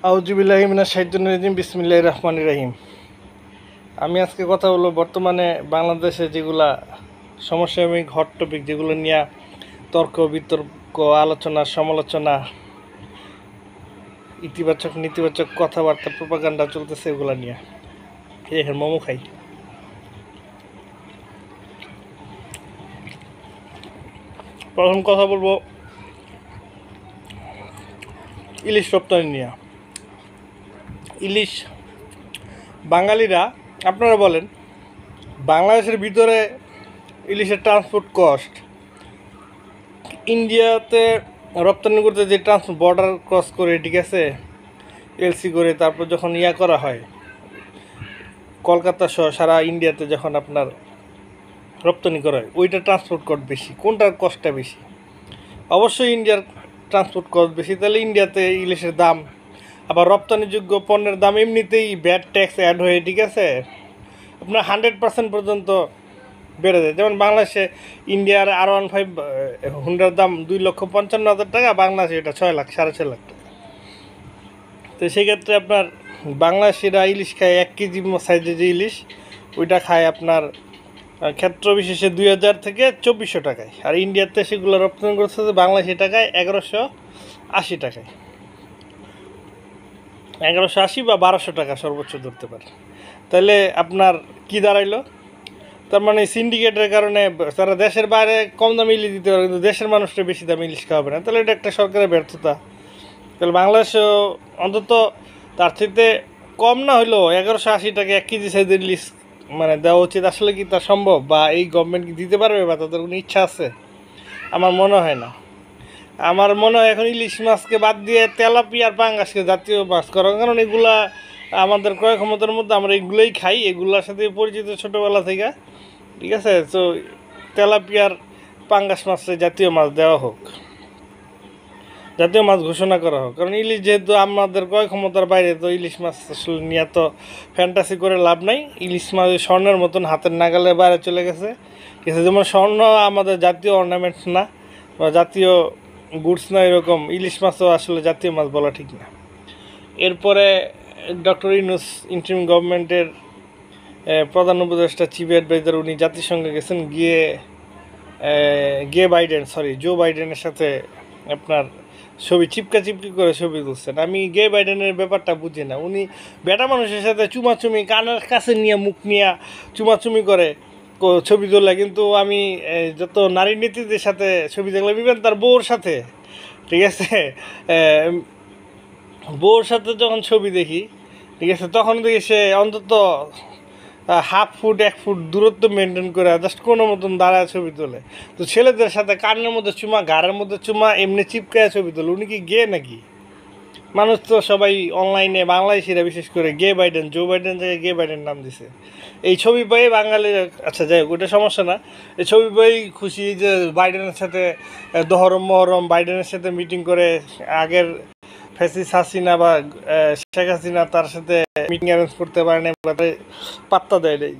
আউযুবিল্লাহি মিনাশ শাইতানির রাজিম বিসমিল্লাহির রহমানির রহিম। আমি আজকে কথা বলবো বর্তমানে বাংলাদেশে যেগুলা সমসাময়িক হট টপিক, যেগুলো নিয়ে তর্ক বিতর্ক, আলোচনা সমালোচনা, ইতিবাচক নেতিবাচক কথাবার্তা প্রোপাগান্ডা চলতেছে, এগুলা নিয়ে এখন মোমো খাই। প্রথম কথা বলবো ইলিশ রপ্তানি নিয়ে। ইলিশ বাঙালিরা, আপনারা বলেন, বাংলাদেশের ভিতরে ইলিশের ট্রান্সপোর্ট কস্ট ইন্ডিয়াতে রপ্তানি করতে যে ট্রান্সপোর্ট বর্ডার ক্রস করে, ঠিক আছে, এলসি করে, তারপর যখন করা হয় কলকাতা সহ সারা ইন্ডিয়াতে যখন আপনার রপ্তানি করা হয়, ওইটা ট্রান্সপোর্ট কস্ট বেশি। কোনটার কস্টটা বেশি? অবশ্যই ইন্ডিয়ার ট্রান্সপোর্ট কস্ট বেশি। তাহলে ইন্ডিয়াতে ইলিশের দাম, আবার রপ্তানিযোগ্য পণ্যের দাম এমনিতেই ব্যাট ট্যাক্স অ্যাড হয়ে, ঠিক আছে, আপনার 100% পর্যন্ত বেড়ে যায়। যেমন বাংলাদেশে ইন্ডিয়ার R15 হুন্ডার দাম 2,55,000 টাকা, বাংলাদেশে এটা 6 লাখ, 6.5 লাখ টাকা। তো সেক্ষেত্রে আপনার বাংলাদেশিরা ইলিশ খায় 1 কেজি সাইজে যে ইলিশ, ওইটা খায় আপনার ক্ষেত্র বিশেষে 2,000 থেকে 2,400 টাকায়। আর ইন্ডিয়াতে সেগুলো রপ্তানি করছে বাংলাদেশি টাকায় 1,180 টাকায়, 1,180 বা 1,200 টাকা সর্বোচ্চ ধরতে পারে। তাহলে আপনার কি দাঁড়াইলো? তার মানে সিন্ডিকেটের কারণে তারা দেশের বাইরে কম দামে ইলিশ দিতে পারে, কিন্তু দেশের মানুষটা বেশি দামে ইলিশ খাওয়াবে না। তাহলে এটা একটা সরকারের ব্যর্থতা। তাহলে বাংলাদেশেও অন্তত তার থেকে কম না হলেও 1,180 টাকা 1 কেজি সাইজের ইলিশ মানে দেওয়া উচিত। আসলে কি তা সম্ভব, বা এই গভর্নমেন্ট কি দিতে পারবে, বা তাদের কোনো ইচ্ছা আছে? আমার মনে হয় না। আমার মনে হয় এখন ইলিশ মাছকে বাদ দিয়ে তেলাপিয়া আর পাঙ্গাসকে জাতীয় মাছ করা, কারণ এগুলা আমাদের ক্রয় ক্ষমতার মধ্যে, আমরা এগুলোই খাই, এগুলোর সাথে পরিচিত ছোটোবেলা থেকে, ঠিক আছে। তো তেলাপিয়ার পাঙ্গাস মাছে জাতীয় মাছ দেওয়া হোক, জাতীয় মাছ ঘোষণা করা হোক। কারণ ইলিশ যেহেতু আমাদের ক্রয় ক্ষমতার বাইরে, তো ইলিশ মাছ আসলে নিয়ে তো ফ্যান্টাসি করে লাভ নাই। ইলিশ মাছ স্বর্ণের মতন হাতের নাগালের বাইরে চলে গেছে। যেমন স্বর্ণ আমাদের জাতীয় অর্নামেন্টস না বা জাতীয় গুডস না, এরকম ইলিশ মাছও আসলে জাতীয় মাছ বলা ঠিক না। এরপরে ডক্টর ইউনূস ইন্টারিম গভর্নমেন্টের প্রধান উপদেষ্টা চিফ অ্যাডভাইজার, উনি জাতিসংঘে গেছেন, জো বাইডেনের সাথে আপনার ছবি চিপকি করে ছবি তুলছেন। আমি বাইডেনের ব্যাপারটা বুঝি না। উনি বেটা মানুষের সাথে চুমাচুমি, কানের কাছে নিয়ে মুখ নিয়ে চুমাচুমি করে ছবি তোলে, কিন্তু আমি যত নারী নেত্রীদের সাথে ছবি দেখলাম, ইভেন তার বউর সাথে, ঠিক আছে, বউর সাথে যখন ছবি দেখি, ঠিক আছে, তখন দেখি সে অন্তত 1/2 ফুট 1 ফুট দূরত্ব মেনটেন করে জাস্ট কোনো মতন দাঁড়ায় ছবি তোলে। তো ছেলেদের সাথে কানের মধ্যে চুমা, ঘাড়ের মধ্যে চুমা, এমনি চিপকায় ছবি তোলে। উনি কি গে নাকি? মানুষ তো সবাই অনলাইনে, বাংলাদেশিরা বিশেষ করে জো বাইডেন জায়গায় বাইডেন নাম দিছে। এই ছবি পেয়ে বাঙালির, আচ্ছা যাই হোক, ওইটা সমস্যা না। এই ছবি পেয়েই খুশি যে বাইডেনের সাথে মহরম বাইডেনের সাথে মিটিং করে, আগের ফ্যাসিস্ট হাসিনা বা শেখ হাসিনা তার সাথে মিটিং অ্যারেঞ্জ করতে পারে না, পাত্তা দেয় নাই।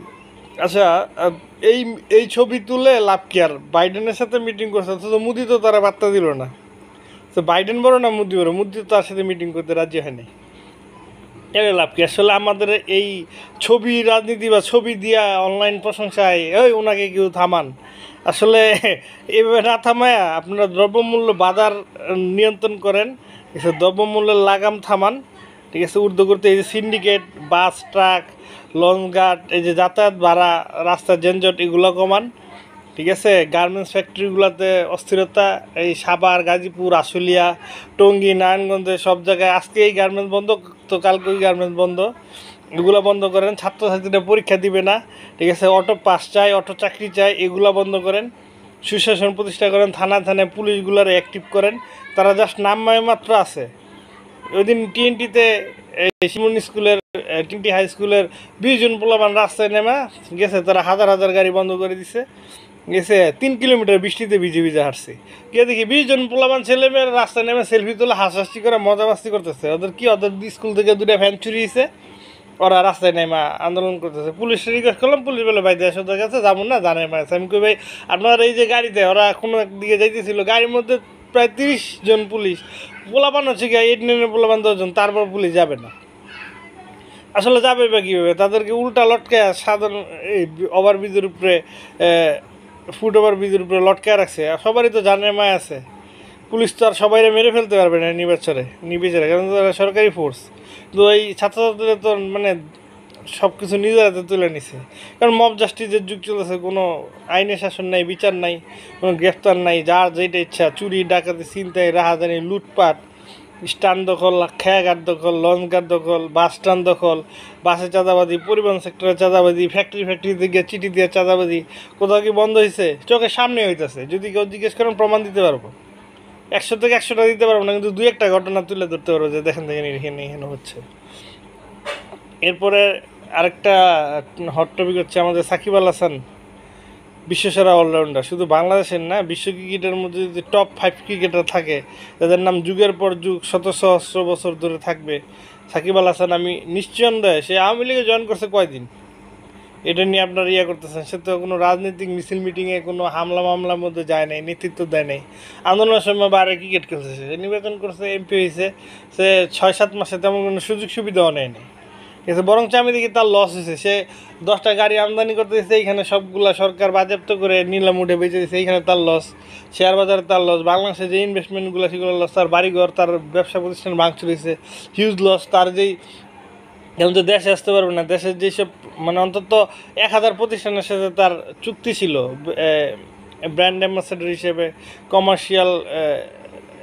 আচ্ছা, এই ছবি তুলে লাভ কি? আর বাইডেনের সাথে মিটিং করছে, অথচ মোদি তো তারা পাত্তা দিল না। তো বাইডেন বড় না মোদি বড়? মোদি তো তার সাথে মিটিং করতে রাজি হয়নি। এর লাভ কি? আসলে আমাদের এই ছবি রাজনীতি বা ছবি দিয়া অনলাইন প্রশংসায় ওই ওনাকে কেউ থামান। আসলে এভাবে না থামায়া আপনারা দ্রব্যমূল্য বাজার নিয়ন্ত্রণ করেন, দ্রব্যমূল্যের লাগাম থামান, ঠিক আছে। ঊর্ধ্ব করতে এই যে সিন্ডিকেট, বাস, ট্রাক, লঞ্চ ঘাট, এই যে যাতায়াত ভাড়া, রাস্তার যানজট, এগুলো কমান, ঠিক আছে। গার্মেন্টস ফ্যাক্টরিগুলোতে অস্থিরতা, এই সাভার, গাজীপুর, আশুলিয়া, টঙ্গী, নারায়ণগঞ্জে সব জায়গায় আজকে এই গার্মেন্টস বন্ধ, তো কালকে ওই গার্মেন্টস বন্ধ, এগুলো বন্ধ করেন। ছাত্রছাত্রীরা পরীক্ষা দিবে না, ঠিক আছে। অটো পাস চাই, অটো চাকরি চাই, এগুলো বন্ধ করেন। সুশাসন প্রতিষ্ঠা করেন, থানায় পুলিশগুলোর অ্যাক্টিভ করেন। তারা জাস্ট নামমায় মাত্র আছে। ওই দিন টিএনটিতে শিমুন স্কুলের, টিএনটি হাই স্কুলের 20 জন পোলাপান রাস্তায় নেমা গেছে, তারা হাজার হাজার গাড়ি বন্ধ করে দিছে, গেছে 3 কিলোমিটার বৃষ্টিতে ভিজে হাঁটছে। গিয়ে দেখি 20 জন পোলাপান ছেলেমেয়ের রাস্তায় নেমে সেলফি তুলে হাসাহাসি করে মজা মাস্তি করতেছে। ওদের স্কুল থেকে 2টা ভ্যান চুরি হয়েছে, ওরা রাস্তায় নেমা আন্দোলন করতেছে। পুলিশের রিকোয়েস্ট করলাম, পুলিশ বলে ভাই দেশ ওদের কাছে যাবো না, জানে মাছ। আমি কই ভাই আপনার এই যে গাড়িতে ওরা কোনো একদিকে যাইতেছিল, গাড়ির মধ্যে প্রায় 30 জন পুলিশ, পোলাপান হচ্ছে কি 8-9 পোলাপান 10 জন, তারপর পুলিশ যাবে না। আসলে যাবে বা কীভাবে? তাদেরকে উল্টা লটকায় সাধারণ এই ওভারব্রিজের উপরে, ফুট ওভারব্রিজের উপরে লটকায় রাখছে। আর সবারই তো জানের মায় আছে, পুলিশ তো আর সবাইরে মেরে ফেলতে পারবে না নির্বিচারে, কারণ তারা সরকারি ফোর্স। তো এই ছাত্রছাত্রীরা তো মানে সব কিছু নিজের হাতে তুলে নিছে, কারণ মব জাস্টিসের যুগ চলেছে, কোনো আইনের শাসন নাই, বিচার নাই, কোনো গ্রেফতার নাই, যার যেটা ইচ্ছা চুরি ডাকাতি ছিনতাই রাহাজানি লুটপাট, স্ট্যান্ড দখল, খেয়াঘাট দখল, লঞ্চঘাট দখল, বাস স্ট্যান্ড দখল, বাসে চাঁদাবাদি, পরিবহন সেক্টরে চাঁদাবাদি, ফ্যাক্টরিতে গিয়ে চিঠি দিয়ে চাঁদাবাদি। কোথাও কি বন্ধ হয়েছে? চোখের সামনে হইতেছে, যদি কেউ জিজ্ঞেস করেন প্রমাণ দিতে পারবো, 100 থেকে 100টা দিতে পারবো না, কিন্তু 2-1টা ঘটনা তুলে ধরতে পারবো যে দেখেন এখানে হচ্ছে। এরপরে আরেকটা হট টপিক হচ্ছে আমাদের সাকিব আল হাসান, বিশ্বসেরা অলরাউন্ডার, শুধু বাংলাদেশের না, বিশ্ব ক্রিকেটের মধ্যে যদি টপ 5 ক্রিকেটার থাকে যাদের নাম যুগের পর যুগ শত সহস্র বছর ধরে থাকবে, সাকিব আল হাসান আমি নিশ্চয়ই। সে আওয়ামী লীগে জয়েন করছে কয়দিন, এটা নিয়ে আপনারা করতেছেন। সে তো কোনো রাজনৈতিক মিছিল মিটিংয়ে কোনো হামলা মামলার মধ্যে যায় নাই, নেতৃত্ব দেয় নাই, আন্দোলনের সময় বাইরে ক্রিকেট খেলছে, সে নির্বাচন করছে, এমপি হয়েছে, সে 6-7 মাসে তেমন কোনো সুযোগ সুবিধাও নেয় নাই, ঠিক আছে। বরঞ্চ আমি দেখি তার লস হয়েছে, সে 10টা গাড়ি আমদানি করতে দিচ্ছে, এইখানে সবগুলা সরকার বাজেয়াপ্ত করে নিলাম উঠে বেঁচে দিচ্ছে, এইখানে তার লস, শেয়ার বাজারে তার লস, বাংলাদেশে যে ইনভেস্টমেন্টগুলো সেগুলো লস, তার বাড়িঘর, তার ব্যবসা প্রতিষ্ঠান ভাঙচুর হয়েছে, হিউজ লস। তার যেই এখন তো দেশে আসতে পারবে না, দেশের যেসব মানে অন্তত 1000 প্রতিষ্ঠানের সাথে তার চুক্তি ছিল ব্র্যান্ড অ্যাম্বাসেডর হিসেবে, কমার্শিয়াল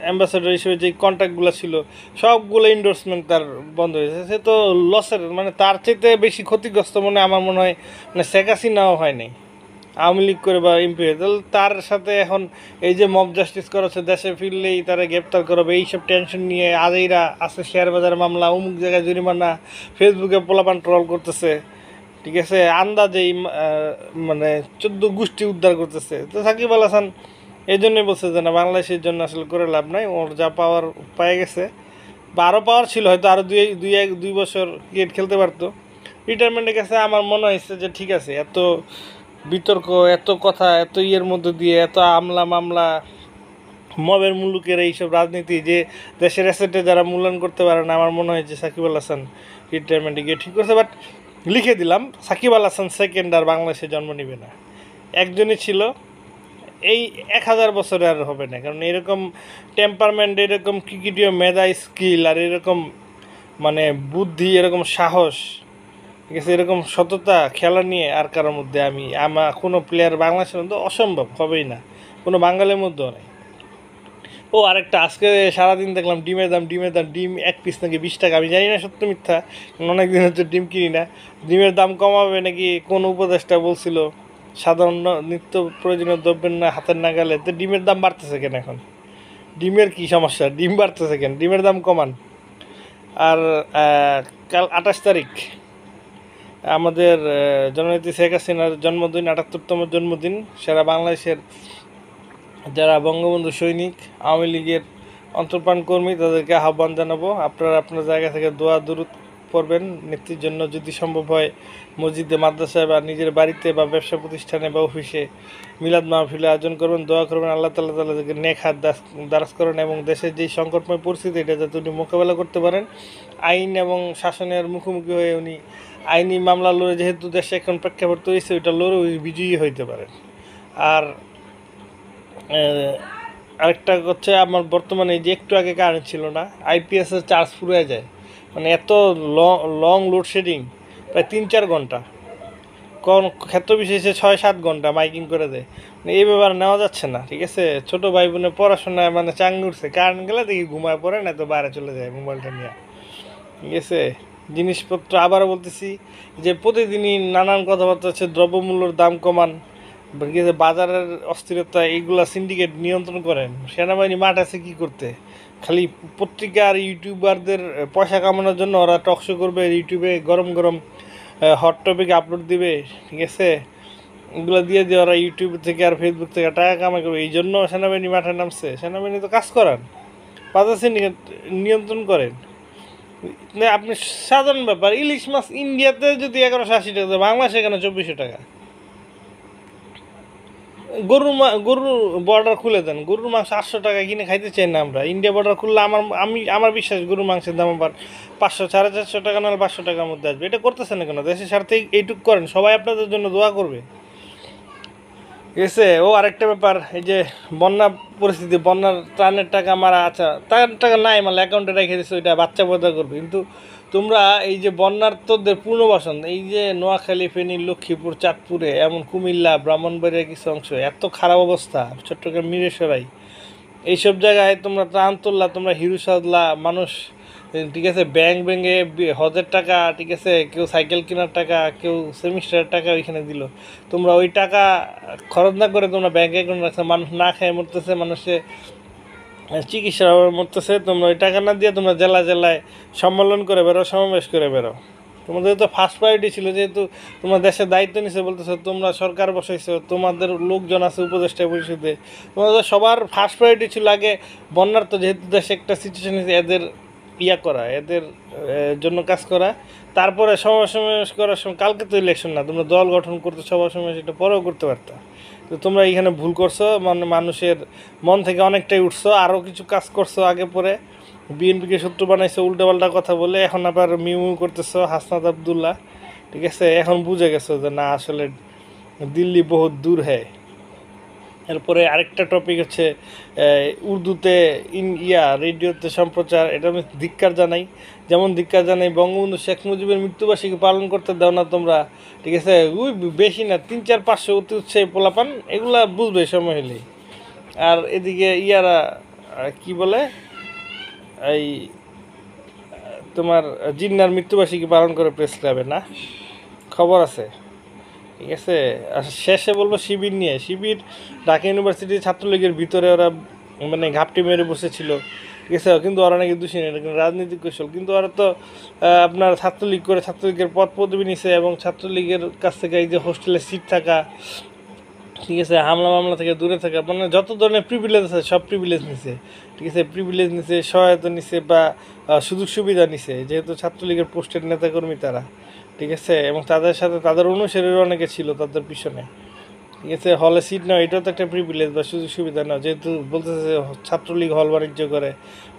অ্যাম্বাসেডর হিসেবে যেই কন্ট্রাক্টগুলো ছিল সবগুলো এন্ডোর্সমেন্ট তার বন্ধ হয়েছে। সে তো লসের, মানে তার চাইতে বেশি ক্ষতিগ্রস্ত আমার মনে হয় মানে শেখ হাসিনাও হয় নাই আওয়ামী লীগ করে বা এমপি হয়ে। তাহলে তার সাথে এখন এই যে মব জাস্টিস করা হচ্ছে, দেশে ফিরলেই তারা গ্রেপ্তার করবে, এইসব টেনশন নিয়ে আজেইরা আছে, শেয়ার বাজার মামলা, অমুক জায়গায় জরিমানা, ফেসবুকে পোলাপান ট্রল করতেছে, ঠিক আছে, আন্দাজেই মানে 14 গোষ্ঠী উদ্ধার করতেছে। তো সাকিব আল হাসান এই জন্যই বলছে যে না, বাংলাদেশের জন্য আসলে করে লাভ নাই, ওর যা পাওয়ার পেয়ে গেছে, বা আরও পাওয়ার ছিল, হয়তো আরও 2 বছর ক্রিকেট খেলতে পারতো, রিটায়ারমেন্টে গেছে। আমার মনে হয়েছে যে ঠিক আছে, এত বিতর্ক, এত কথা, এত ইয়ের মধ্যে দিয়ে, এত আমলা মামলা, মবের মুলুকের এইসব রাজনীতি, যে দেশের অ্যাসেটে যারা মূল্যায়ন করতে পারে না, আমার মনে হয় যে সাকিব আল হাসান রিটায়ারমেন্টে গিয়ে ঠিক করছে। বাট লিখে দিলাম, সাকিব আল হাসান সেকেন্ড আর বাংলাদেশে জন্ম নেবে না, একজনই ছিল, এই 1000 বছরে আর হবে না, কারণ এরকম টেম্পারমেন্ট, এরকম ক্রিকেটীয় মেধা, স্কিল, আর এরকম মানে বুদ্ধি, এরকম সাহস, ঠিক আছে, এরকম সততা খেলা নিয়ে আর কারোর মধ্যে আমার কোনো প্লেয়ার বাংলাদেশের মধ্যে অসম্ভব হবেই না, কোনো বাঙালির মধ্যেও নেই। ও আরেকটা, আজকে সারাদিন দেখলাম ডিমের দাম, ডিম 1 পিস নাকি 20 টাকা, আমি জানি না সত্য মিথ্যা, অনেক দিন হচ্ছে ডিম কিনি না। ডিমের দাম কমাবে নাকি কোন উপদেষ্টা বলছিল, সাধারণ নিত্য প্রয়োজনীয় দ্রব্যের না হাতের নাগালে, তো ডিমের দাম বাড়তেছে কেন এখন? ডিমের কি সমস্যা? ডিম বাড়তেছে কেন? ডিমের দাম কমান। আর কাল 28 তারিখ আমাদের জননেত্রী শেখ হাসিনার জন্মদিন, 78তম জন্মদিন। সারা বাংলাদেশের যারা বঙ্গবন্ধু সৈনিক, আওয়ামী লীগের অন্তর্প্রাণ কর্মী, তাদেরকে আহ্বান জানাবো, আপনারা আপনার জায়গা থেকে দোয়া দুরূদ পড়বেন নেত্রীর জন্য। যদি সম্ভব হয় মসজিদে, মাদ্রাসায় বা নিজের বাড়িতে বা ব্যবসা প্রতিষ্ঠানে বা অফিসে মিলাদ মাহফিলের আয়োজন করবেন, দোয়া করবেন, আল্লাহ তাআলা তাদেরকে নেক হাত দারাজ করেন, এবং দেশের যেই সংকটময় পরিস্থিতি, এটা যাতে উনি মোকাবেলা করতে পারেন। আইন এবং শাসনের মুখোমুখি হয়ে উনি আইনি মামলা লড়ে, যেহেতু দেশে এখন প্রেক্ষাপট তৈরি হয়েছে, ওইটা লড়ে উনি বিজয়ী হইতে পারেন। আর আরেকটা হচ্ছে, আমার বর্তমানে যে একটু আগে কারেন্ট ছিল না, আইপিএসের চার্জ ফুরিয়ে যায়, মানে এত লং লোডশেডিং, প্রায় 3-4 ঘন্টা, কোন ক্ষেত্র বিশেষে 6-7 ঘন্টা মাইকিং করে দেয়, মানে এই ব্যাপার নেওয়া যাচ্ছে না, ঠিক আছে। ছোটো ভাই বোনের পড়াশোনায় মানে চাঙ্গ উঠছে, কারেন্ট গেলে দেখি ঘুমায় পড়ে, না তো বাইরে চলে যায় মোবাইলটা নিয়ে, ঠিক আছে। জিনিসপত্র আবারও বলতেছি যে প্রতিদিনই নানান কথাবার্তা হচ্ছে, দ্রব্যমূল্যর দাম কমান, বাজারের অস্থিরতা, এইগুলা সিন্ডিকেট নিয়ন্ত্রণ করেন। সেনাবাহিনী মাঠ আছে কী করতে? খালি পত্রিকা আর ইউটিউবারদের পয়সা কামানোর জন্য ওরা টকশো করবে, ইউটিউবে গরম গরম হট টপিক আপলোড দিবে, ঠিক আছে। এগুলো দিয়ে ওরা ইউটিউব থেকে আর ফেসবুক থেকে টাকা কামাই করবে, এই জন্য সেনাবাহিনী মাঠে নামছে। সেনাবাহিনী তো কাজ করান, বাজার সিন্ডিকেট নিয়ন্ত্রণ করেন। আপনি সাধারণ ব্যাপার, ইলিশ মাছ ইন্ডিয়াতে যদি 1180 টাকা, বাংলাদেশে এখানে 2400 টাকা। গরুর বর্ডার খুলে দেন, গরুর মাংস 800 টাকা কিনে খাইতে চাই না আমরা। ইন্ডিয়া বর্ডার খুললে আমার বিশ্বাস গরুর মাংসের দাম আবার 500 450 টাকা নাহলে 500 টাকার মধ্যে আসবে। এটা করতেছেন না কেন? দেশের স্বার্থে এইটুকু করেন, সবাই আপনাদের জন্য দোয়া করবে। এসে ও আরেকটা ব্যাপার, এই যে বন্যা পরিস্থিতি, বন্যার ত্রাণের টাকা মারা, আচ্ছা তার টাকা নাই মানে অ্যাকাউন্টে রেখে দিচ্ছে, ওইটা বাচ্চা পয়দা করবে। কিন্তু তোমরা এই যে বন্যার্থদের পুনর্বাসন, এই যে নোয়াখালী, ফেনী, লক্ষ্মীপুর, চাঁদপুরে, এমন কুমিল্লা, ব্রাহ্মণবাড়িয়ার কিছু অংশ এত খারাপ অবস্থা, চট্টগ্রাম, মিরেসরাই, এইসব জায়গায় তোমরা ত্রাণ তুললা, তোমরা হিরু সাজলা মানুষ, ঠিক আছে, ব্যাংক ভেঙে হজের টাকা, ঠিক আছে, কেউ সাইকেল কেনার টাকা, কেউ সেমিস্টারের টাকা ওইখানে দিল। তোমরা ওই টাকা খরচ না করে তোমরা ব্যাংকে অ্যাকাউন্ট রাখছো, মানুষ না খেয়ে মরতেছে, মানুষে চিকিৎসার অভাবে মরতেছে। তোমরা ওই টাকা না দিয়ে তোমরা জেলায় জেলায় সম্মেলন করে বেরো, সমাবেশ করে বেরো। তোমাদের তো ফার্স্ট প্রায়োরিটি ছিল, যেহেতু তোমরা দেশের দায়িত্ব নিছে, বলতেছো তোমরা সরকার বসাইছো, তোমাদের লোকজন আছে উপদেষ্টা পরিষদে, তোমাদের সবার ফার্স্ট প্রায়োরিটি ছিল আগে বন্যার, তো যেহেতু দেশে একটা সিচুয়েশন হয়েছে, এদের করা, এদের জন্য কাজ করা, তারপরে সমাবেশ করার সময়, কালকে তো ইলেকশন না, তোমরা দল গঠন করতে সবার সময়, সেটা পরেও করতে পারতা। তো তোমরা এইখানে ভুল করছো, মানে মানুষের মন থেকে অনেকটাই উঠছো, আরও কিছু কাজ করছো আগে পরে, বিএনপিকে শত্রু বানাইছো উল্টোপাল্টা কথা বলে, এখন আবার মিউ করতেছো হাসনাত আবদুল্লাহ, ঠিক আছে, এখন বুঝে গেছো যে না আসলে দিল্লি বহুত দূর হ্যায়। এরপরে আরেকটা টপিক হচ্ছে উর্দুতে রেডিওতে সম্প্রচার, এটা আমি ধিক্কার জানাই। যেমন ধিক্কার জানাই বঙ্গবন্ধু শেখ মুজিবের মৃত্যুবার্ষিকী পালন করতে দাও না তোমরা, ঠিক আছে, ওই বেশি না 300-500 অতি উৎসাহী পোলাপান, এগুলা বুঝবে সময় হলেই। আর এদিকে কি বলে, এই তোমার জিন্নার মৃত্যুবার্ষিকী পালন করে প্রেস ক্লাবে, না খবর আছে, ঠিক আছে। আর শেষে বলবো শিবির ঢাকা ইউনিভার্সিটির ছাত্রলীগের ভিতরে ওরা মানে ঘাপটি মেরে বসেছিল, ঠিক আছে, কিন্তু ওরা নাকি দোষী নেই, এটা কিন্তু রাজনৈতিক কৌশল। কিন্তু ওরা তো আপনার ছাত্রলীগ করে ছাত্রলীগের পদ পদবি নিছে, এবং ছাত্রলীগের কাছ থেকে এই যে হোস্টেলে সিট থাকা, ঠিক আছে, হামলা মামলা থেকে দূরে থাকা, মানে যত ধরনের প্রিভিলেজ আছে সব প্রিভিলেজ নিছে, ঠিক আছে, প্রিভিলেজ নিছে, সহায়তা নিছে, বা সুযোগ সুবিধা নিছে, যেহেতু ছাত্রলীগের পোস্টের নেতাকর্মী তারা, ঠিক আছে, এবং তাদের সাথে তাদের অনুসারীরা অনেকে ছিল তাদের পিছনে, ঠিক আছে। হলে সিট নাও, এটাও তো একটা প্রিভিলেজ বা সুযোগ সুবিধা নাও, যেহেতু বলতেছে ছাত্রলীগ হল বাণিজ্য করে,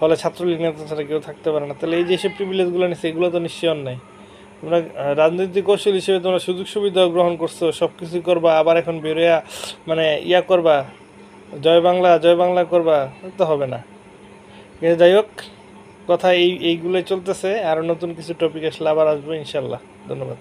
হলে ছাত্রলীগ নেতা ছাড়া কেউ থাকতে পারে না, তাহলে এই যেসব প্রিভিলেজগুলো নিচ্ছে এগুলো তো নিশ্চয় অন্যায়। তোমরা রাজনৈতিক কৌশল হিসেবে তোমরা সুযোগ সুবিধা গ্রহণ করছো, সব কিছুই করবা, আবার এখন বেরোয়া মানে করবা, জয় বাংলা করবা, তো হবে না। যাই হোক, কথা এইগুলোই চলতেছে, আরও নতুন কিছু টপিক আসলে আবার আসবো ইনশাল্লাহ। ধন্যবাদ।